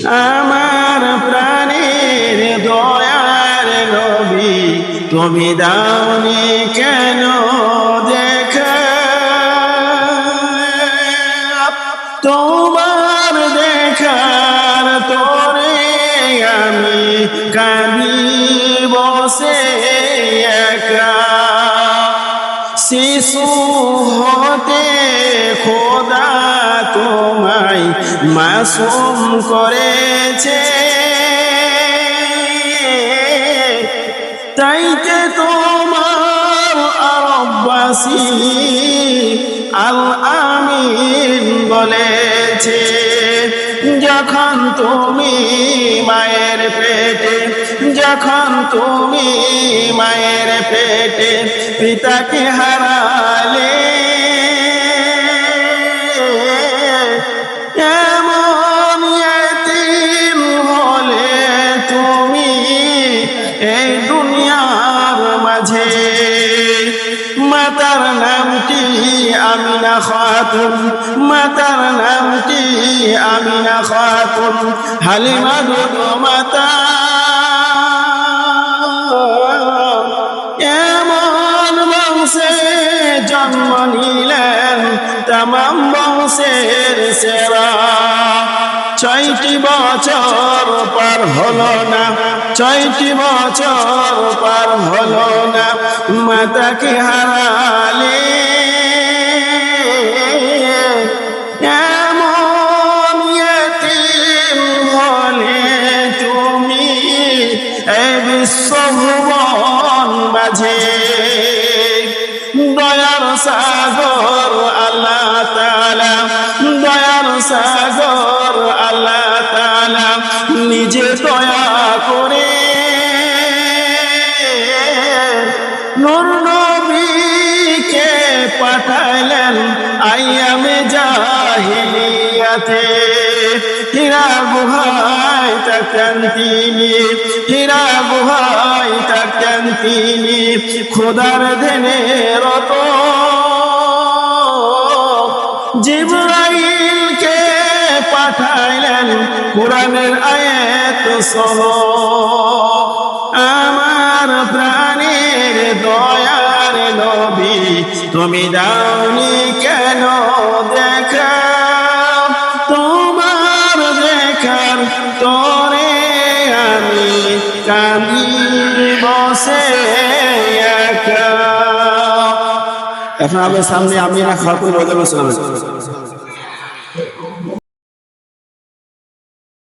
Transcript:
আমার প্রাণের দয়ার নবী তুমি দাওনি কেন দেখা তোমার দেখার তোরে আমি কাঁদি বসে একা শিশু হতে খোদা তোমায় মাসুম করেছে তাইতে তোমার আরববাসী আল আমিন বলেছে যখন তুমি মায়ের পেটে যখন তুমি মায়ের পেটে পিতাকে হারালে এমন এতিম হলে তুমি এই দুনিয়ার মাঝে মাতার নামটি আমিনা খাতুন মাতার নামটি আমিনা খাতুন হালিমা দুধু মাতা এমন বংশে জন্ম নিলেন তামাম বংশের সেরা 6টি বছর পার হলো না 6টি বছর পার হলো না মাতাকে হারালে এমন এতিম হলে তুমি এই বিশ্বভুবন মাঝে দয়ার সাগর আল্লাহ তাআলা দয়ার সাগর আল্লাহ তাআলা নিজে দয়া করে নূর নবীকে পাঠালেন আইয়ামে জাহিলিয়াতে হীরা গুহায় থাকতেন তিনি হীরা গুহায় থাকতেন তিনি খোদার ধ্যানে রত জিবরাইলকে পাঠাইলেন কোরআনের আয়াত সহ আমার প্রাণের দয়ার নবী তুমি দাওনি কেন দেখা তোমার দেখার তোরে আমি কাঁদি বসে একা এখন আমাদের সামনে আমিনা খাতুন রাদিয়াল্লাহু আনহা